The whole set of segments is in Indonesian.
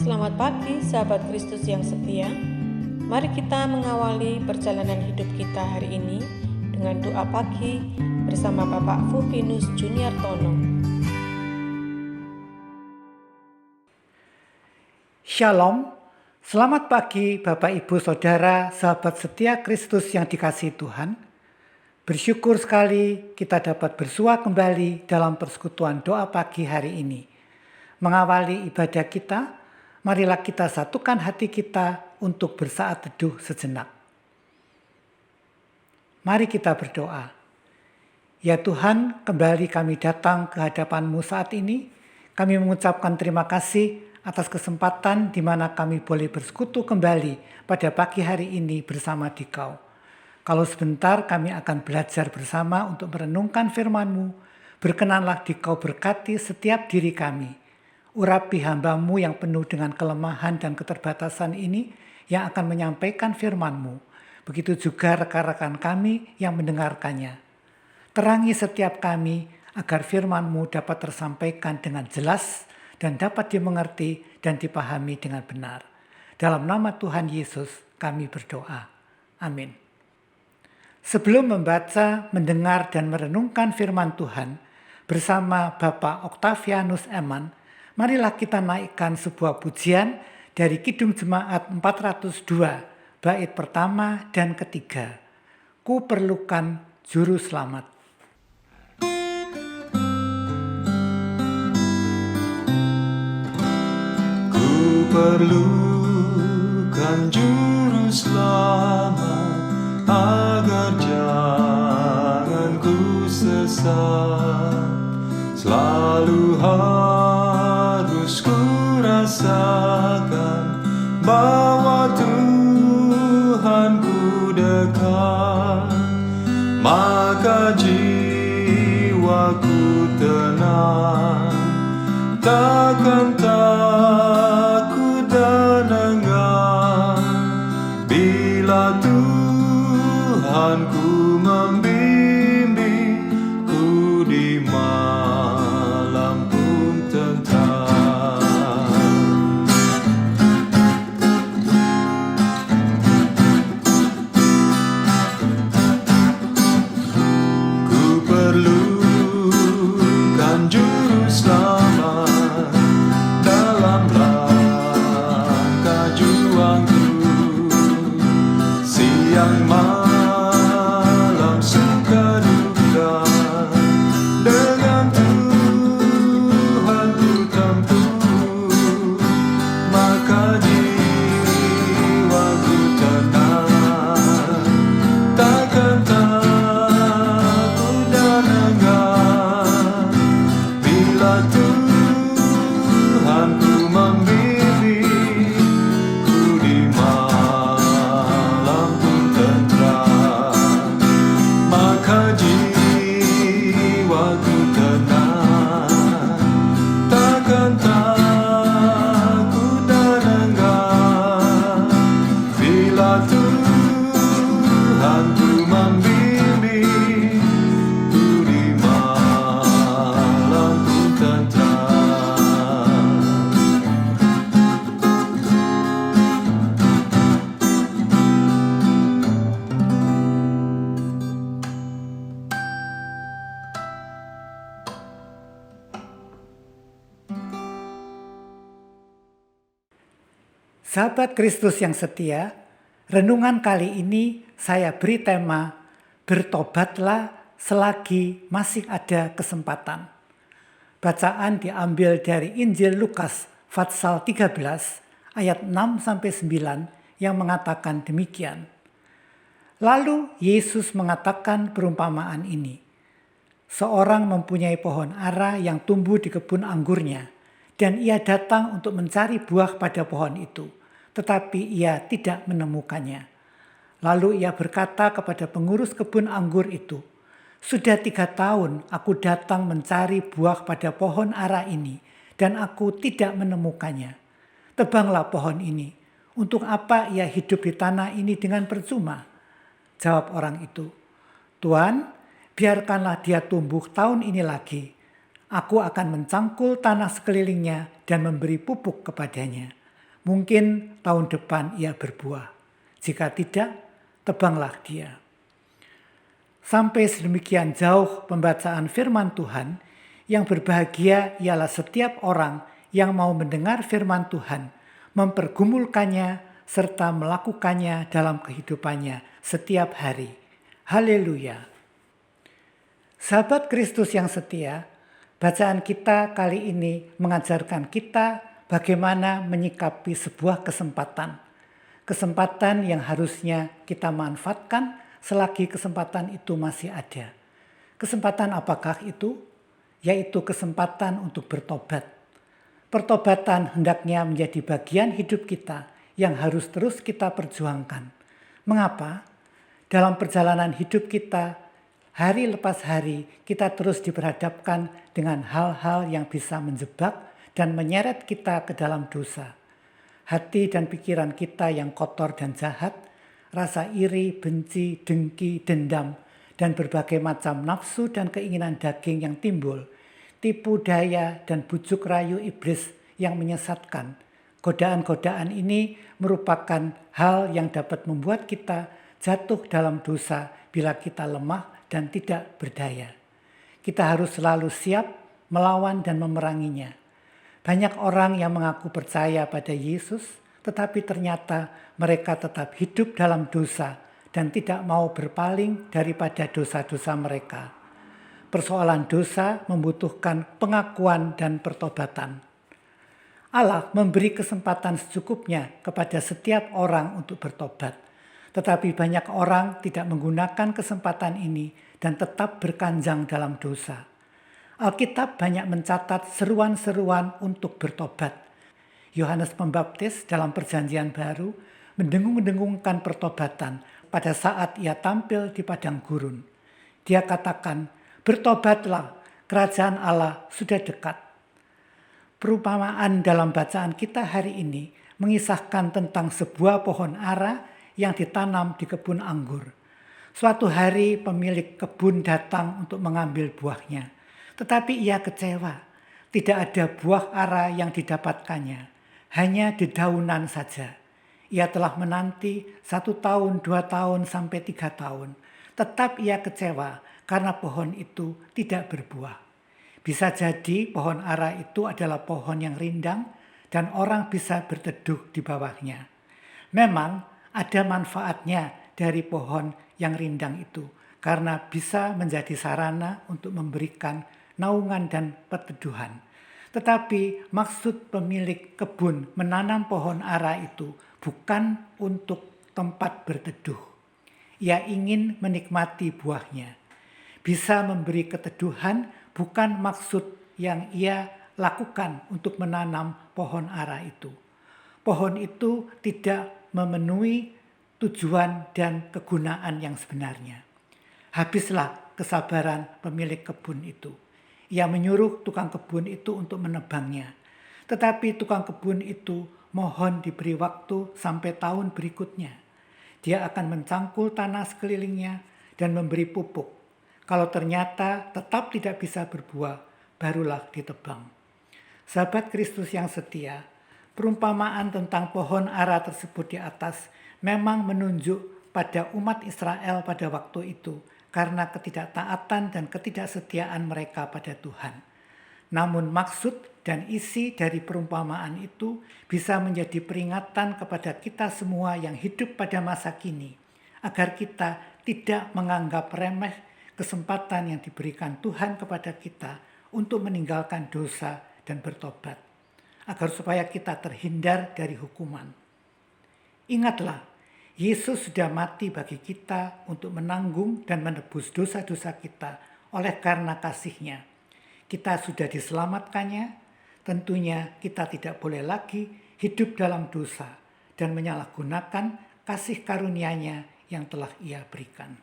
Selamat pagi sahabat Kristus yang setia. Mari kita mengawali perjalanan hidup kita hari ini dengan doa pagi bersama Bapak Fupinus Juniartono. Shalom, selamat pagi Bapak Ibu Saudara, sahabat setia Kristus yang dikasihi Tuhan. Bersyukur sekali kita dapat bersua kembali dalam persekutuan doa pagi hari ini. Mengawali ibadah kita, marilah kita satukan hati kita untuk bersaat teduh sejenak. Mari kita berdoa. Ya Tuhan, kembali kami datang ke hadapan-Mu saat ini. Kami mengucapkan terima kasih atas kesempatan di mana kami boleh bersekutu kembali pada pagi hari ini bersama Dikau. Kalau sebentar kami akan belajar bersama untuk merenungkan firman-Mu, berkenanlah Dikau berkati setiap diri kami. Urapi hamba-Mu yang penuh dengan kelemahan dan keterbatasan ini yang akan menyampaikan firman-Mu. Begitu juga rekan-rekan kami yang mendengarkannya. Terangi setiap kami agar firman-Mu dapat tersampaikan dengan jelas dan dapat dimengerti dan dipahami dengan benar. Dalam nama Tuhan Yesus kami berdoa. Amin. Sebelum membaca, mendengar, dan merenungkan firman Tuhan bersama Bapak Octavianus Eman, marilah kita naikkan sebuah pujian dari Kidung Jemaat 402, bait pertama dan ketiga. Ku perlukan juru selamat. Ku perlukan juru selamat agar jangan ku sesat. Selalu harus ku rasakan bahwa Tuhan ku dekat, maka jiwaku tenang, takkan takut dan enggan bila Tuhan ku membimbing ku di malam pun tentram. Ku perlukan juru selamat dalam langkah juangku, siang malam suka duka, dengan Tuhan ku tempuh, maka jiwaku tenang, takkan takut dan enggan bila Tuhan ku membimbing ku di malam pun tentram, maka jiwaku tenang, takkan takut dan enggan bila Tuhan ku membimbing ku di malam pun tentram. Sahabat Kristus yang setia, renungan kali ini saya beri tema bertobatlah selagi masih ada kesempatan. Bacaan diambil dari Injil Lukas pasal 13 ayat 6-9 yang mengatakan demikian. Lalu Yesus mengatakan perumpamaan ini. Seorang mempunyai pohon ara yang tumbuh di kebun anggurnya, dan ia datang untuk mencari buah pada pohon itu, tetapi ia tidak menemukannya. Lalu ia berkata kepada pengurus kebun anggur itu, "Sudah 3 tahun aku datang mencari buah pada pohon ara ini, dan aku tidak menemukannya. Tebanglah pohon ini. Untuk apa ia hidup di tanah ini dengan percuma?" Jawab orang itu, "Tuan, biarkanlah dia tumbuh tahun ini lagi. Aku akan mencangkul tanah sekelilingnya dan memberi pupuk kepadanya. Mungkin tahun depan ia berbuah. Jika tidak, tebanglah dia. Sampai sedemikian jauh pembacaan firman Tuhan, yang berbahagia ialah setiap orang yang mau mendengar firman Tuhan, mempergumulkannya, serta melakukannya dalam kehidupannya setiap hari. Haleluya. Sahabat Kristus yang setia, bacaan kita kali ini mengajarkan kita bagaimana menyikapi sebuah kesempatan. Kesempatan yang harusnya kita manfaatkan selagi kesempatan itu masih ada. Kesempatan apakah itu? Yaitu kesempatan untuk bertobat. Pertobatan hendaknya menjadi bagian hidup kita yang harus terus kita perjuangkan. Mengapa? Dalam perjalanan hidup kita, hari lepas hari kita terus diperhadapkan dengan hal-hal yang bisa menjebak dan menyeret kita ke dalam dosa. Hati dan pikiran kita yang kotor dan jahat, rasa iri, benci, dengki, dendam, dan berbagai macam nafsu dan keinginan daging yang timbul, tipu daya dan bujuk rayu iblis yang menyesatkan. Godaan-godaan ini merupakan hal yang dapat membuat kita jatuh dalam dosa bila kita lemah dan tidak berdaya. Kita harus selalu siap melawan dan memeranginya. Banyak orang yang mengaku percaya pada Yesus, tetapi ternyata mereka tetap hidup dalam dosa dan tidak mau berpaling daripada dosa-dosa mereka. Persoalan dosa membutuhkan pengakuan dan pertobatan. Allah memberi kesempatan secukupnya kepada setiap orang untuk bertobat. Tetapi banyak orang tidak menggunakan kesempatan ini dan tetap berkanjang dalam dosa. Alkitab banyak mencatat seruan-seruan untuk bertobat. Yohanes Pembaptis dalam Perjanjian Baru mendengung-dengungkan pertobatan pada saat ia tampil di padang gurun. Dia katakan, "Bertobatlah, kerajaan Allah sudah dekat." Perumpamaan dalam bacaan kita hari ini mengisahkan tentang sebuah pohon ara yang ditanam di kebun anggur. Suatu hari pemilik kebun datang untuk mengambil buahnya. Tetapi ia kecewa, tidak ada buah ara yang didapatkannya, hanya dedaunan saja. Ia telah menanti 1 tahun, 2 tahun, sampai 3 tahun. Tetap ia kecewa karena pohon itu tidak berbuah. Bisa jadi pohon ara itu adalah pohon yang rindang dan orang bisa berteduh di bawahnya. Memang ada manfaatnya dari pohon yang rindang itu, karena bisa menjadi sarana untuk memberikan naungan dan perteduhan. Tetapi maksud pemilik kebun menanam pohon ara itu bukan untuk tempat berteduh. Ia ingin menikmati buahnya. Bisa memberi keteduhan bukan maksud yang ia lakukan untuk menanam pohon ara itu. Pohon itu tidak memenuhi tujuan dan kegunaan yang sebenarnya. Habislah kesabaran pemilik kebun itu. Ia menyuruh tukang kebun itu untuk menebangnya. Tetapi tukang kebun itu mohon diberi waktu sampai tahun berikutnya. Dia akan mencangkul tanah sekelilingnya dan memberi pupuk. Kalau ternyata tetap tidak bisa berbuah, barulah ditebang. Sahabat Kristus yang setia, perumpamaan tentang pohon ara tersebut di atas memang menunjuk pada umat Israel pada waktu itu, karena ketidaktaatan dan ketidaksetiaan mereka pada Tuhan. Namun maksud dan isi dari perumpamaan itu bisa menjadi peringatan kepada kita semua yang hidup pada masa kini, agar kita tidak menganggap remeh kesempatan yang diberikan Tuhan kepada kita untuk meninggalkan dosa dan bertobat, agar supaya kita terhindar dari hukuman. Ingatlah, Yesus sudah mati bagi kita untuk menanggung dan menebus dosa-dosa kita oleh karena kasih-Nya. Kita sudah diselamatkannya, tentunya kita tidak boleh lagi hidup dalam dosa dan menyalahgunakan kasih karunia-Nya yang telah Ia berikan.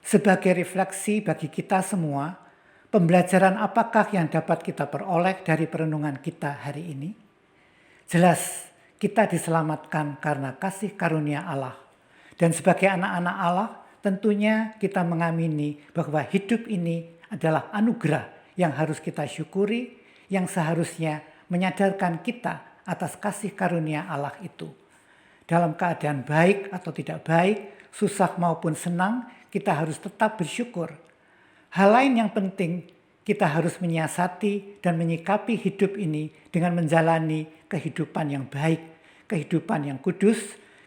Sebagai refleksi bagi kita semua, pembelajaran apakah yang dapat kita peroleh dari perenungan kita hari ini? Jelas, kita diselamatkan karena kasih karunia Allah. Dan sebagai anak-anak Allah, tentunya kita mengamini bahwa hidup ini adalah anugerah yang harus kita syukuri, yang seharusnya menyadarkan kita atas kasih karunia Allah itu. Dalam keadaan baik atau tidak baik, susah maupun senang, kita harus tetap bersyukur. Hal lain yang penting, kita harus menyiasati dan menyikapi hidup ini dengan menjalani kehidupan yang baik, kehidupan yang kudus,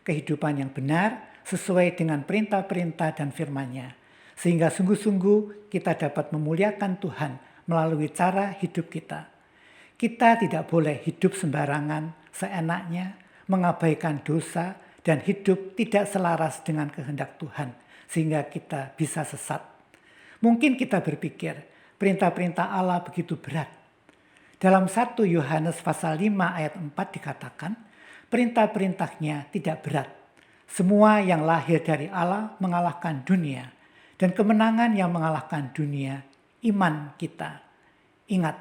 kehidupan yang benar, sesuai dengan perintah-perintah dan firman-Nya. Sehingga sungguh-sungguh kita dapat memuliakan Tuhan melalui cara hidup kita. Kita tidak boleh hidup sembarangan, seenaknya, mengabaikan dosa, dan hidup tidak selaras dengan kehendak Tuhan, sehingga kita bisa sesat. Mungkin kita berpikir, perintah-perintah Allah begitu berat. Dalam 1 Yohanes pasal 5 ayat 4 dikatakan, perintah-perintahnya tidak berat. Semua yang lahir dari Allah mengalahkan dunia, dan kemenangan yang mengalahkan dunia, iman kita. Ingat,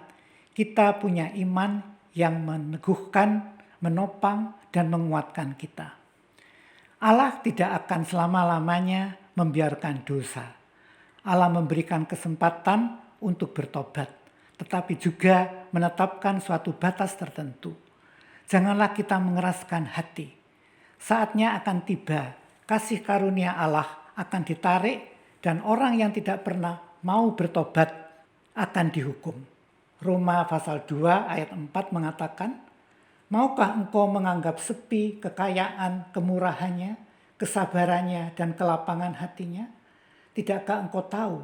kita punya iman yang meneguhkan, menopang, dan menguatkan kita. Allah tidak akan selama-lamanya membiarkan dosa. Allah memberikan kesempatan untuk bertobat, tetapi juga menetapkan suatu batas tertentu. Janganlah kita mengeraskan hati. Saatnya akan tiba, kasih karunia Allah akan ditarik dan orang yang tidak pernah mau bertobat akan dihukum. Roma pasal 2 ayat 4 mengatakan, maukah engkau menganggap sepi kekayaan, kemurahannya, kesabarannya, dan kelapangan hatinya? Tidakkah engkau tahu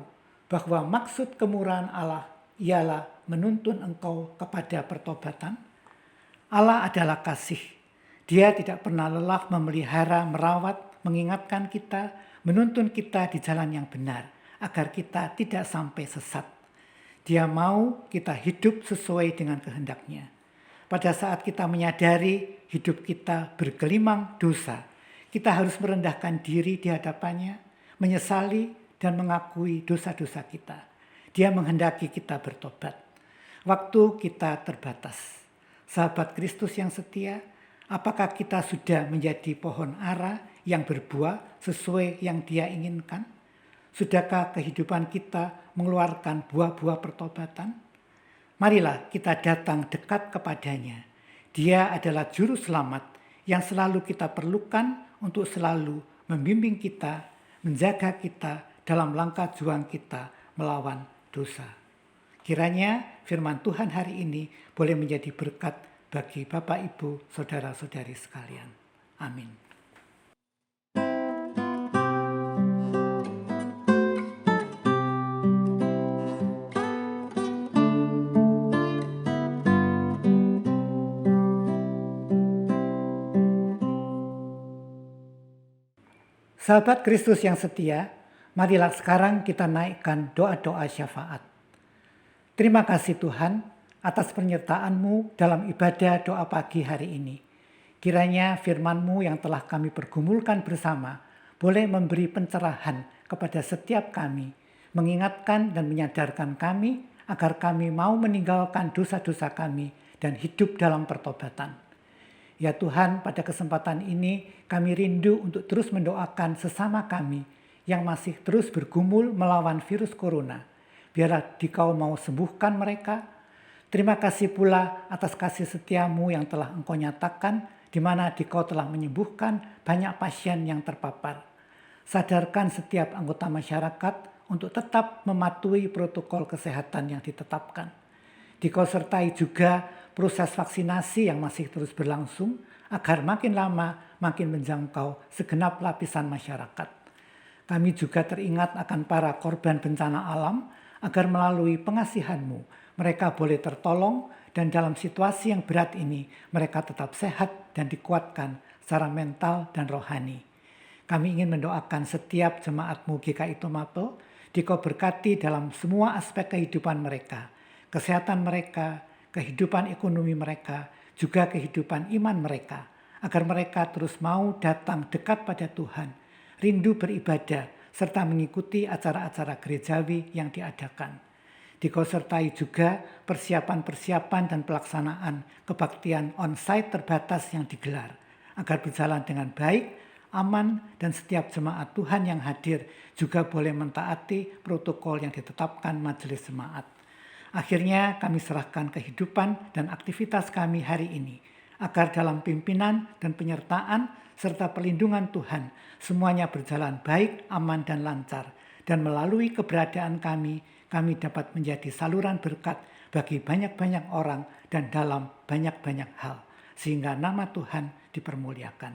bahwa maksud kemurahan Allah ialah menuntun engkau kepada pertobatan? Allah adalah kasih. Dia tidak pernah lelah memelihara, merawat, mengingatkan kita, menuntun kita di jalan yang benar, agar kita tidak sampai sesat. Dia mau kita hidup sesuai dengan kehendak-Nya. Pada saat kita menyadari hidup kita bergelimang dosa, kita harus merendahkan diri di hadapan-Nya, menyesali dan mengakui dosa-dosa kita. Dia menghendaki kita bertobat. Waktu kita terbatas. Sahabat Kristus yang setia, apakah kita sudah menjadi pohon ara yang berbuah sesuai yang Dia inginkan? Sudahkah kehidupan kita mengeluarkan buah-buah pertobatan? Marilah kita datang dekat kepadanya. Dia adalah juru selamat yang selalu kita perlukan untuk selalu membimbing kita, menjaga kita dalam langkah juang kita melawan dosa. Kiranya firman Tuhan hari ini boleh menjadi berkat bagi Bapak, Ibu, Saudara-saudari sekalian. Amin. Sahabat Kristus yang setia, marilah sekarang kita naikkan doa-doa syafaat. Terima kasih Tuhan atas penyertaan-Mu dalam ibadah doa pagi hari ini. Kiranya firman-Mu yang telah kami pergumulkan bersama boleh memberi pencerahan kepada setiap kami, mengingatkan dan menyadarkan kami agar kami mau meninggalkan dosa-dosa kami dan hidup dalam pertobatan. Ya Tuhan, pada kesempatan ini kami rindu untuk terus mendoakan sesama kami yang masih terus bergumul melawan virus corona. Biarlah Dikau mau sembuhkan mereka. Terima kasih pula atas kasih setiamu yang telah Engkau nyatakan, di mana Dikau telah menyembuhkan banyak pasien yang terpapar. Sadarkan setiap anggota masyarakat untuk tetap mematuhi protokol kesehatan yang ditetapkan. Dikau sertai juga proses vaksinasi yang masih terus berlangsung agar makin lama makin menjangkau segenap lapisan masyarakat. Kami juga teringat akan para korban bencana alam agar melalui pengasihan-Mu mereka boleh tertolong dan dalam situasi yang berat ini mereka tetap sehat dan dikuatkan secara mental dan rohani. Kami ingin mendoakan setiap jemaat-Mu GKI Tomato, Dikau berkati dalam semua aspek kehidupan mereka, kesehatan mereka, kehidupan ekonomi mereka, juga kehidupan iman mereka, agar mereka terus mau datang dekat pada Tuhan, rindu beribadah, serta mengikuti acara-acara gerejawi yang diadakan. Dikau sertai juga persiapan-persiapan dan pelaksanaan kebaktian on-site terbatas yang digelar, agar berjalan dengan baik, aman, dan setiap jemaat Tuhan yang hadir juga boleh mentaati protokol yang ditetapkan majelis jemaat. Akhirnya kami serahkan kehidupan dan aktivitas kami hari ini, agar dalam pimpinan dan penyertaan serta perlindungan Tuhan semuanya berjalan baik, aman, dan lancar. Dan melalui keberadaan kami dapat menjadi saluran berkat bagi banyak-banyak orang dan dalam banyak-banyak hal. Sehingga nama Tuhan dipermuliakan.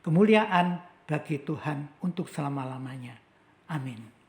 Kemuliaan bagi Tuhan untuk selama-lamanya. Amin.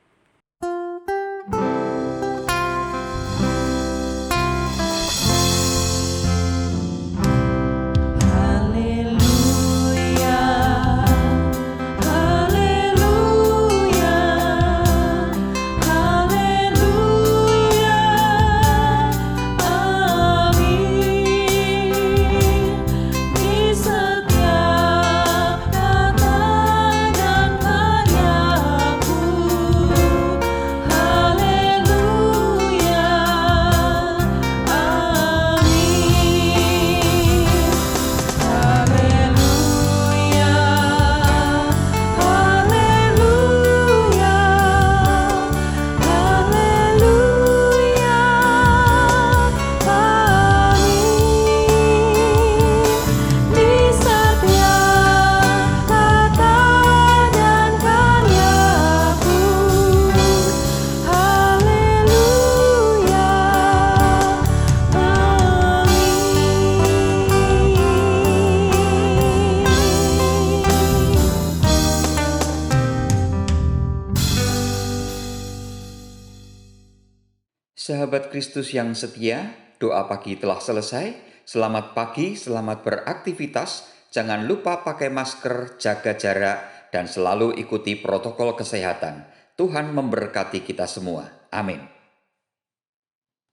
Sahabat Kristus yang setia, doa pagi telah selesai. Selamat pagi, selamat beraktivitas. Jangan lupa pakai masker, jaga jarak, dan selalu ikuti protokol kesehatan. Tuhan memberkati kita semua. Amin.